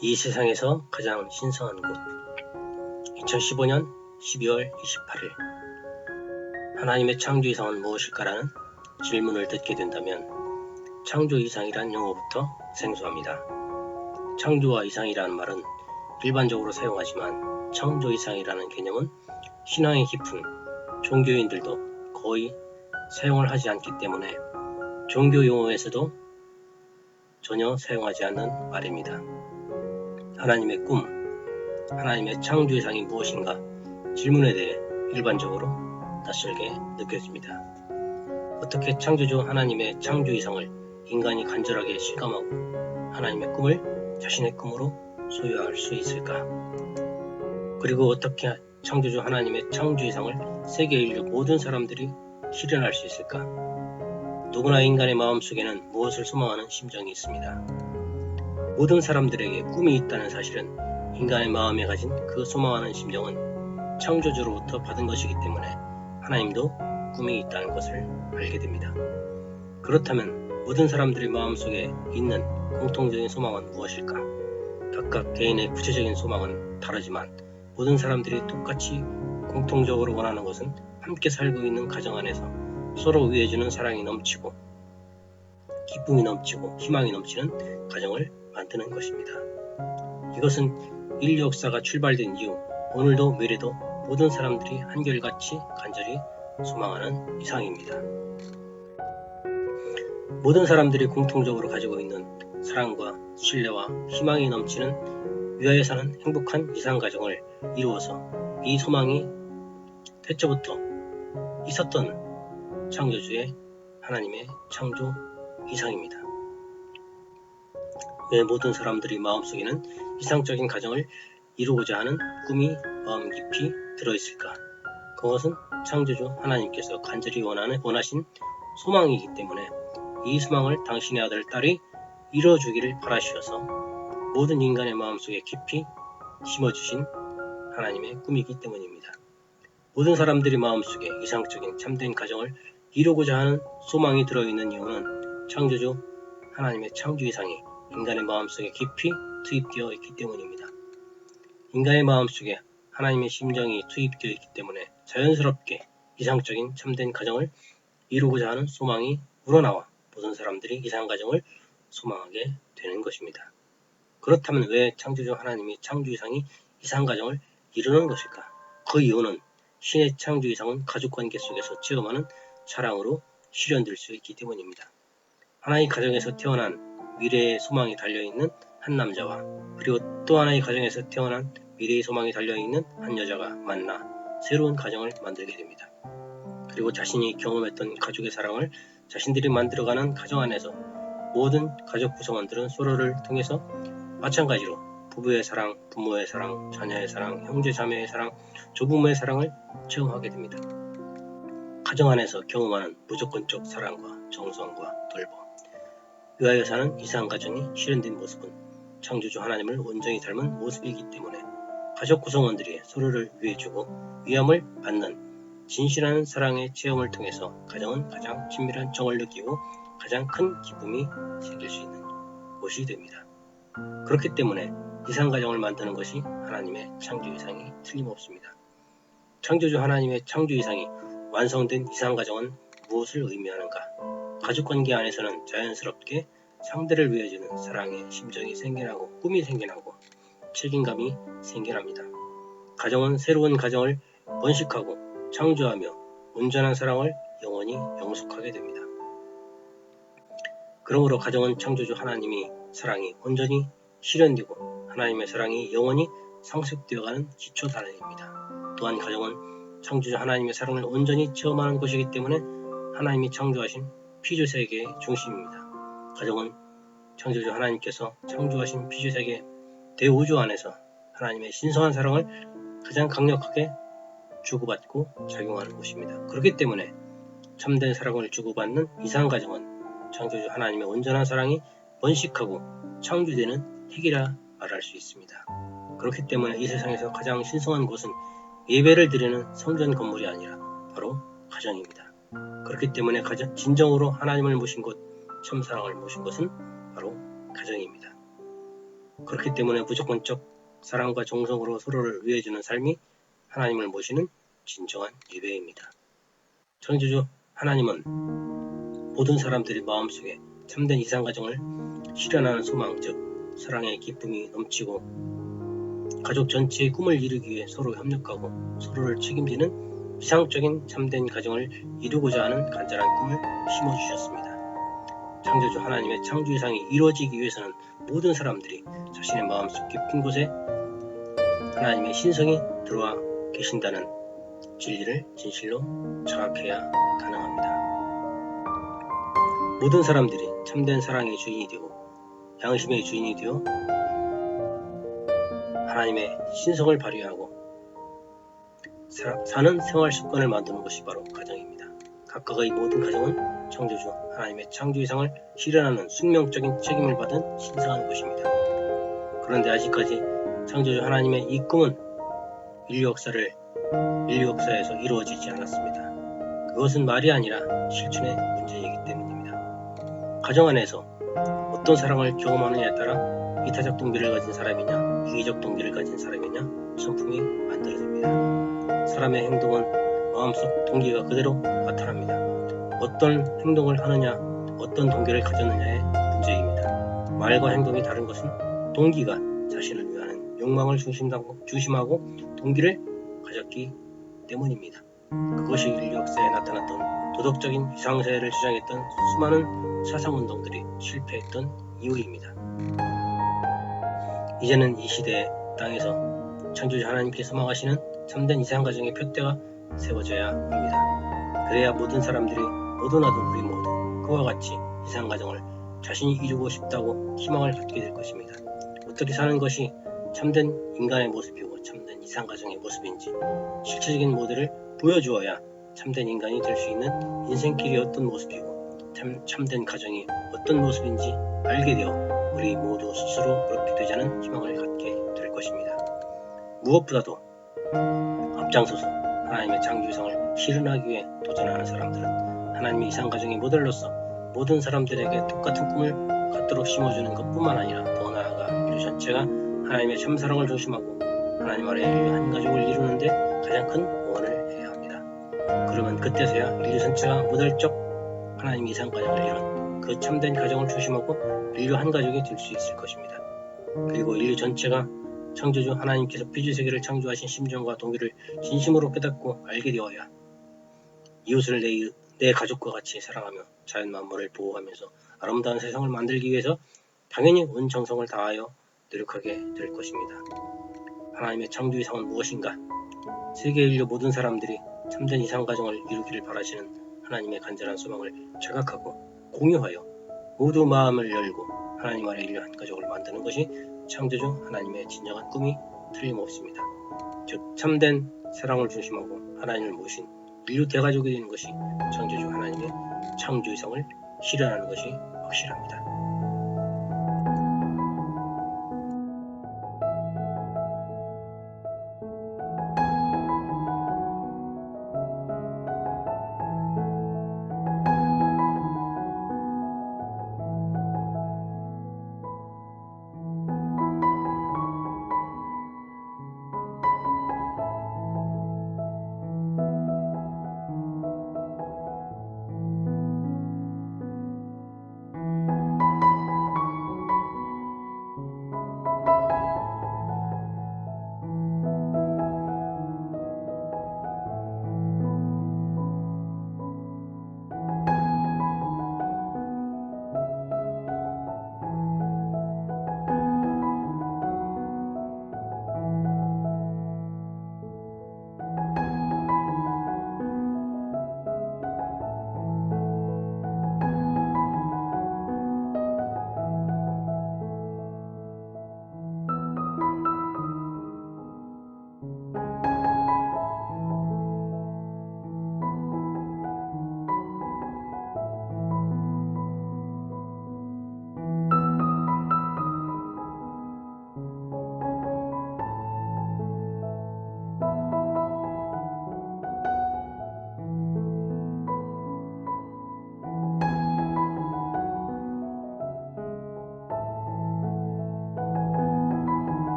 이 세상에서 가장 신성한 곳. 2015년 12월 28일. 하나님의 창조 이상은 무엇일까라는 질문을 듣게 된다면 창조 이상이란 용어부터 생소합니다. 창조와 이상이라는 말은 일반적으로 사용하지만 창조 이상이라는 개념은 신앙이 깊은 종교인들도 거의 사용을 하지 않기 때문에 종교 용어에서도 전혀 사용하지 않는 말입니다. 하나님의 꿈, 하나님의 창조 이상이 무엇인가 질문에 대해 일반적으로 낯설게 느껴집니다. 어떻게 창조주 하나님의 창조 이상을 인간이 간절하게 실감하고 하나님의 꿈을 자신의 꿈으로 소유할 수 있을까? 그리고 어떻게 창조주 하나님의 창조 이상을 세계 인류 모든 사람들이 실현할 수 있을까? 누구나 인간의 마음속에는 무엇을 소망하는 심정이 있습니다. 모든 사람들에게 꿈이 있다는 사실은 인간의 마음에 가진 그 소망하는 심정은 창조주로부터 받은 것이기 때문에 하나님도 꿈이 있다는 것을 알게 됩니다. 그렇다면 모든 사람들의 마음속에 있는 공통적인 소망은 무엇일까? 각각 개인의 구체적인 소망은 다르지만 모든 사람들이 똑같이 공통적으로 원하는 것은 함께 살고 있는 가정 안에서 서로 위해주는 사랑이 넘치고 기쁨이 넘치고 희망이 넘치는 가정을 만드는 것입니다. 이것은 인류 역사가 출발된 이후 오늘도 미래도 모든 사람들이 한결같이 간절히 소망하는 이상입니다. 모든 사람들이 공통적으로 가지고 있는 사랑과 신뢰와 희망이 넘치는 위하여 사는 행복한 이상가정을 이루어서 이 소망이 태초부터 있었던 창조주의 하나님의 창조 이상입니다. 왜 모든 사람들이 마음속에는 이상적인 가정을 이루고자 하는 꿈이 마음 깊이 들어있을까? 그것은 창조주 하나님께서 간절히 원하신 소망이기 때문에 이 소망을 당신의 아들, 딸이 이루어주기를 바라시어서 모든 인간의 마음속에 깊이 심어주신 하나님의 꿈이기 때문입니다. 모든 사람들이 마음속에 이상적인 참된 가정을 이루고자 하는 소망이 들어있는 이유는 창조주 하나님의 창조 이상이 인간의 마음속에 깊이 투입되어 있기 때문입니다. 인간의 마음속에 하나님의 심정이 투입되어 있기 때문에 자연스럽게 이상적인 참된 가정을 이루고자 하는 소망이 우러나와 모든 사람들이 이상가정을 소망하게 되는 것입니다. 그렇다면 왜 창조주 하나님이 창조 이상이 이상가정을 이루는 것일까? 그 이유는 신의 창조 이상은 가족관계 속에서 체험하는 사랑으로 실현될 수 있기 때문입니다. 하나의 가정에서 태어난 미래의 소망이 달려있는 한 남자와 그리고 또 하나의 가정에서 태어난 미래의 소망이 달려있는 한 여자가 만나 새로운 가정을 만들게 됩니다. 그리고 자신이 경험했던 가족의 사랑을 자신들이 만들어가는 가정 안에서 모든 가족 구성원들은 서로를 통해서 마찬가지로 부부의 사랑, 부모의 사랑, 자녀의 사랑, 형제 자매의 사랑, 조부모의 사랑을 체험하게 됩니다. 가정 안에서 경험하는 무조건적 사랑과 정성과 돌봄, 위하여 사는 이상가정이 실현된 모습은 창조주 하나님을 온전히 닮은 모습이기 때문에 가족 구성원들이 서로를 위해주고 위함을 받는 진실한 사랑의 체험을 통해서 가정은 가장 친밀한 정을 느끼고 가장 큰 기쁨이 생길 수 있는 곳이 됩니다. 그렇기 때문에 이상가정을 만드는 것이 하나님의 창조 이상이 틀림없습니다. 창조주 하나님의 창조 이상이 완성된 이상가정은 무엇을 의미하는가? 가족관계 안에서는 자연스럽게 상대를 위해주는 사랑의 심정이 생겨나고 꿈이 생겨나고 책임감이 생겨납니다. 가정은 새로운 가정을 번식하고 창조하며 온전한 사랑을 영원히 영속하게 됩니다. 그러므로 가정은 창조주 하나님의 사랑이 온전히 실현되고 하나님의 사랑이 영원히 상속되어가는 기초단원입니다. 또한 가정은 창조주 하나님의 사랑을 온전히 체험하는 곳이기 때문에 하나님이 창조하신 피조세계의 중심입니다. 가정은 창조주 하나님께서 창조하신 피조세계 대우주 안에서 하나님의 신성한 사랑을 가장 강력하게 주고받고 작용하는 곳입니다. 그렇기 때문에 참된 사랑을 주고받는 이상가정은 창조주 하나님의 온전한 사랑이 번식하고 창조되는 핵이라 말할 수 있습니다. 그렇기 때문에 이 세상에서 가장 신성한 곳은 예배를 드리는 성전 건물이 아니라 바로 가정입니다. 그렇기 때문에 가장 진정으로 하나님을 모신 곳, 참사랑을 모신 것은 바로 가정입니다. 그렇기 때문에 무조건적 사랑과 정성으로 서로를 위해주는 삶이 하나님을 모시는 진정한 예배입니다. 창조주 하나님은 모든 사람들이 마음속에 참된 이상가정을 실현하는 소망, 즉 사랑의 기쁨이 넘치고 가족 전체의 꿈을 이루기 위해 서로 협력하고 서로를 책임지는 이상적인 참된 가정을 이루고자 하는 간절한 꿈을 심어주셨습니다. 창조주 하나님의 창조 이상이 이루어지기 위해서는 모든 사람들이 자신의 마음속 깊은 곳에 하나님의 신성이 들어와 계신다는 진리를 진실로 자각해야 가능합니다. 모든 사람들이 참된 사랑의 주인이 되고 양심의 주인이 되어 하나님의 신성을 발휘하고 사는 생활 습관을 만드는 것이 바로 가정입니다. 각각의 모든 가정은 창조주 하나님의 창조 이상을 실현하는 숙명적인 책임을 받은 신성한 것입니다. 그런데 아직까지 창조주 하나님의 이 꿈은 인류 역사에서 이루어지지 않았습니다. 그것은 말이 아니라 실존의 문제이기 때문입니다. 가정 안에서 어떤 사랑을 경험하느냐에 따라 이타적 동기를 가진 사람이냐 이기적 동기를 가진 사람이냐 성품이 만들어집니다. 사람의 행동은 마음속 동기가 그대로 나타납니다. 어떤 행동을 하느냐 어떤 동기를 가졌느냐의 문제입니다. 말과 행동이 다른 것은 동기가 자신을 위하는 욕망을 중심하고 동기를 가졌기 때문입니다. 그것이 인류 역사에 나타났던 도덕적인 이상사회를 주장했던 수많은 사상운동들이 실패했던 이유입니다. 이제는 이 시대의 땅에서 창조주 하나님께 소망하시는 참된 이상가정의 표대가 세워져야 합니다. 그래야 모든 사람들이 너도나도 우리 모두 그와 같이 이상가정을 자신이 이루고 싶다고 희망을 갖게 될 것입니다. 어떻게 사는 것이 참된 인간의 모습이고 참된 이상가정의 모습인지 실체적인 모델을 보여주어야 참된 인간이 될 수 있는 인생길이 어떤 모습이고 참된 가정이 어떤 모습인지 알게 되어 우리 모두 스스로 그렇게 되자는 희망을 갖게 될 것입니다. 무엇보다도 앞장서서 하나님의 창조 이상을 실현하기 위해 도전하는 사람들은 하나님의 이상가정의 모델로서 모든 사람들에게 똑같은 꿈을 갖도록 심어주는 것뿐만 아니라 더 나아가 인류 전체가 하나님의 참사랑을 조심하고 하나님 아래 인류 한 가족을 이루는데 가장 큰 응원을 해야 합니다. 그러면 그때서야 인류 전체가 모델적 하나님의 이상가정을 이룬 그 참된 가정을 조심하고 인류 한 가족이 될 수 있을 것입니다. 그리고 인류 전체가 창조주 하나님께서 피지세계를 창조하신 심정과 동기를 진심으로 깨닫고 알게 되어야 이웃을 내 가족과 같이 사랑하며 자연 만물을 보호하면서 아름다운 세상을 만들기 위해서 당연히 온 정성을 다하여 노력하게 될 것입니다. 하나님의 창조 이상은 무엇인가? 세계 인류 모든 사람들이 참된 이상가정을 이루기를 바라시는 하나님의 간절한 소망을 자각하고 공유하여 모두 마음을 열고 하나님 아래 인류 한 가족을 만드는 것이 창조주 하나님의 진정한 꿈이 틀림없습니다. 즉 참된 사랑을 중심하고 하나님을 모신 인류 대가족이 되는 것이 창조주 하나님의 창조 이상을 실현하는 것이 확실합니다.